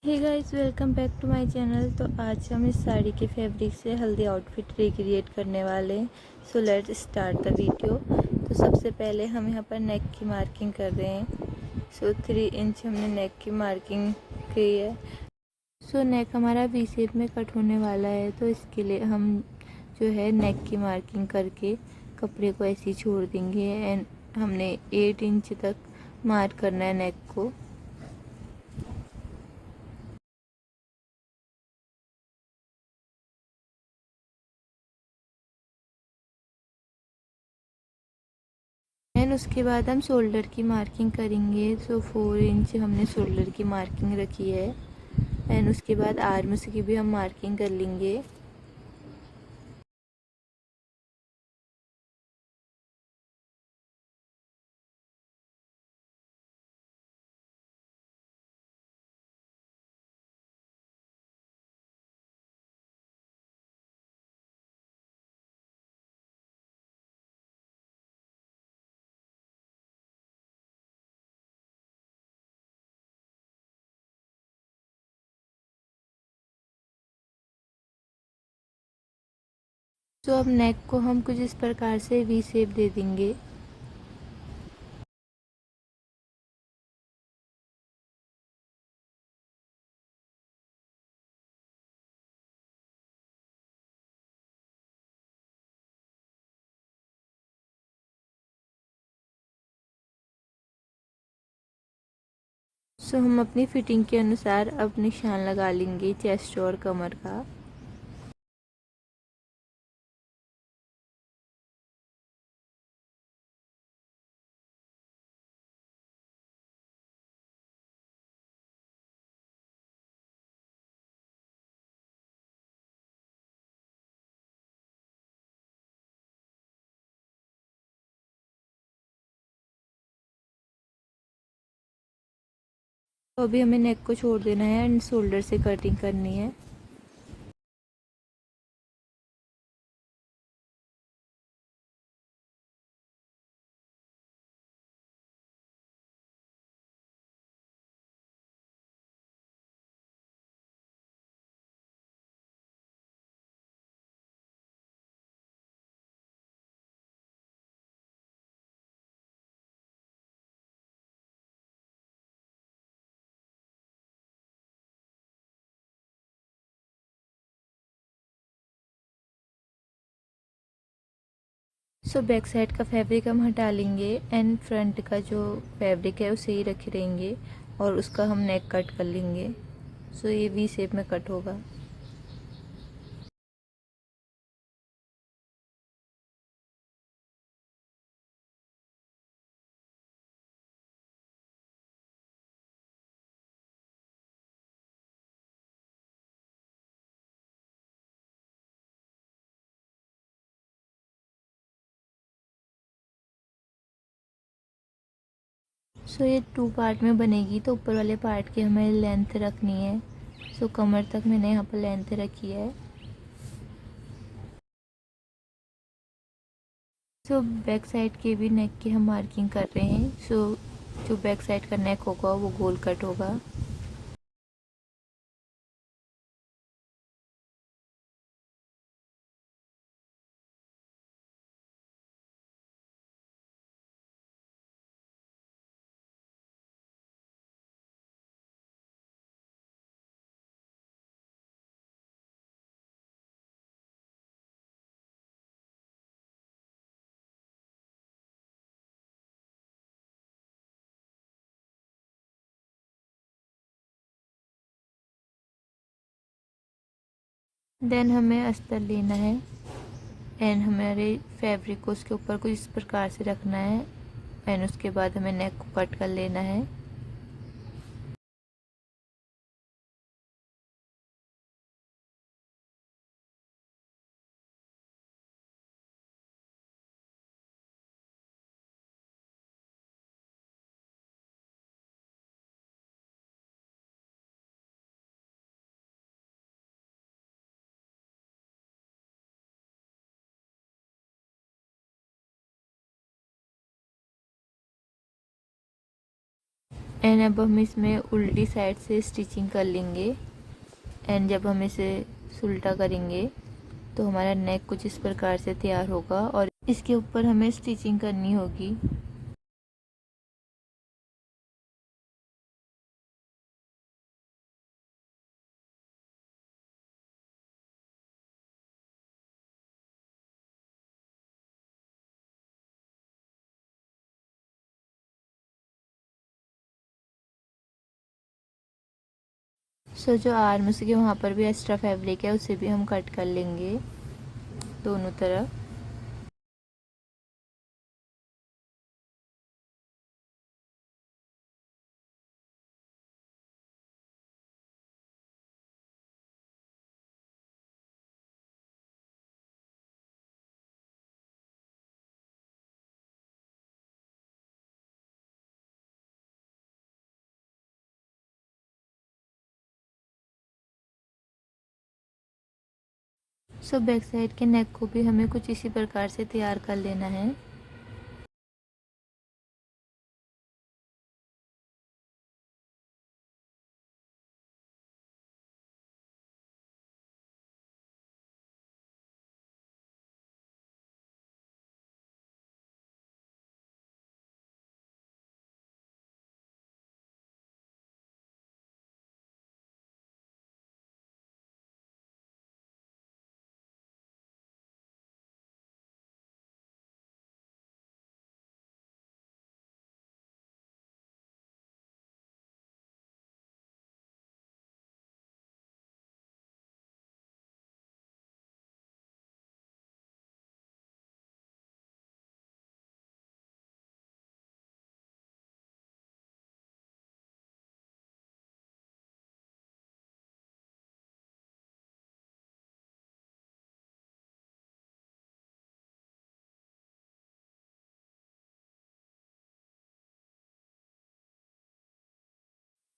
Hey guys, welcome back to my channel. तो आज हम इस साड़ी के फैब्रिक से हल्दी आउटफिट रिक्रिएट करने वाले हैं। So let's start the video. तो सबसे पहले हम यहाँ पर नेक की मार्किंग कर रहे हैं। सो 3 इंच हमने नेक की मार्किंग की है। सो नेक हमारा वी शेप में कट होने वाला है, तो इसके लिए हम जो है नेक की मार्किंग करके कपड़े को ऐसे ही छोड़ देंगे। एंड हमने 8 इंच तक मार्क करना है नेक को। एंड उसके बाद हम शोल्डर की मार्किंग करेंगे। सो 4 इंच हमने शोल्डर की मार्किंग रखी है। एंड उसके बाद आर्म्स की भी हम मार्किंग कर लेंगे। तो अब नेक को हम कुछ इस प्रकार से वी शेप दे देंगे। सो हम अपनी फिटिंग के अनुसार अब निशान लगा लेंगे चेस्ट और कमर का। तो अभी हमें नेक को छोड़ देना है एंड शोल्डर से कटिंग करनी है। सो बैक साइड का फैब्रिक हम हटा लेंगे एंड फ्रंट का जो फैब्रिक है उसे ही रखे रहेंगे और उसका हम नेक कट कर लेंगे। सो ये वी शेप में कट होगा। सो ये 2 पार्ट में बनेगी, तो ऊपर वाले पार्ट की हमें लेंथ रखनी है। सो कमर तक मैंने यहाँ पर लेंथ रखी है। सो बैक साइड के भी नेक की हम मार्किंग कर रहे हैं। सो जो बैक साइड का नेक होगा वो गोल कट होगा। देन हमें अस्तर लेना है एंड हमारे फैब्रिक को उसके ऊपर कुछ इस प्रकार से रखना है। एंड उसके बाद हमें नेक को कट कर लेना है। एंड अब हम इसमें उल्टी साइड से स्टिचिंग कर लेंगे। एंड जब हम इसे उल्टा करेंगे तो हमारा नेक कुछ इस प्रकार से तैयार होगा और इसके ऊपर हमें स्टिचिंग करनी होगी। जो आर्म्स के वहाँ पर भी एक्स्ट्रा फैब्रिक है उसे भी हम कट कर लेंगे दोनों तरफ। बैक साइड के नेक को भी हमें कुछ इसी प्रकार से तैयार कर लेना है।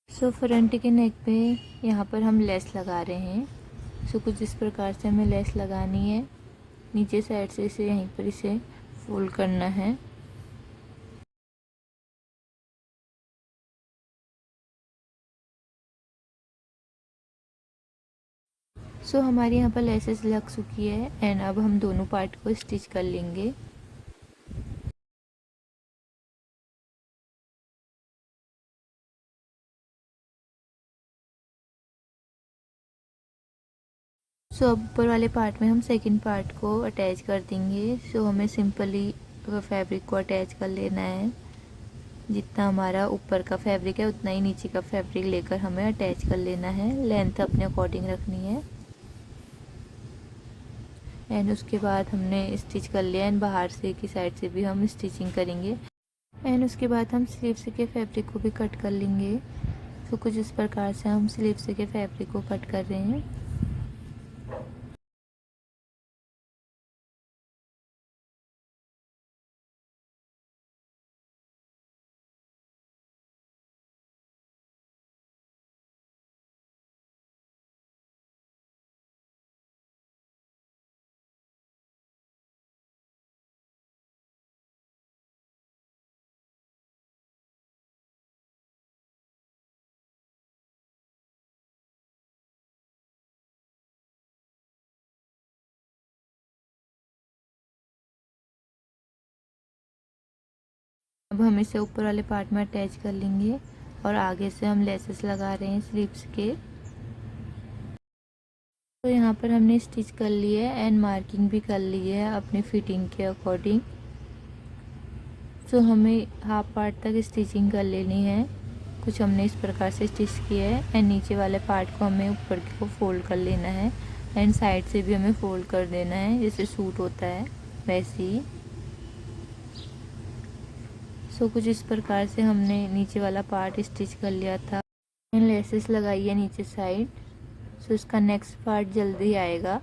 फ्रंट के नेक पे यहाँ पर हम लेस लगा रहे हैं। कुछ इस प्रकार से हमें लेस लगानी है। नीचे साइड से इसे यहीं पर इसे फोल्ड करना है। हमारी यहाँ पर लेसेस लग चुकी है एंड अब हम दोनों पार्ट को स्टिच कर लेंगे। अब ऊपर वाले पार्ट में हम सेकंड पार्ट को अटैच कर देंगे। हमें सिंपली फैब्रिक को अटैच कर लेना है। जितना हमारा ऊपर का फैब्रिक है उतना ही नीचे का फैब्रिक लेकर हमें अटैच कर लेना है। लेंथ अपने अकॉर्डिंग रखनी है। एंड उसके बाद हमने स्टिच कर लिया एंड बाहर से की साइड से भी हम स्टिचिंग करेंगे। एंड उसके बाद हम स्लीव्स के फैब्रिक को भी कट कर लेंगे। कुछ इस प्रकार से हम स्लीव्स के फैब्रिक को कट कर रहे हैं। अब हम इसे ऊपर वाले पार्ट में अटैच कर लेंगे और आगे से हम लेसेस लगा रहे हैं स्लीव्स के। यहाँ पर हमने स्टिच कर ली है एंड मार्किंग भी कर ली है अपनी फिटिंग के अकॉर्डिंग। हमें हाफ पार्ट तक स्टिचिंग कर लेनी है। कुछ हमने इस प्रकार से स्टिच किया है एंड नीचे वाले पार्ट को हमें ऊपर को फोल्ड कर लेना है एंड साइड से भी हमें फोल्ड कर देना है जैसे सूट होता है वैसे ही। कुछ इस प्रकार से हमने नीचे वाला पार्ट स्टिच कर लिया था एंड लेसेस लगाई है नीचे साइड। इसका नेक्स्ट पार्ट जल्दी आएगा।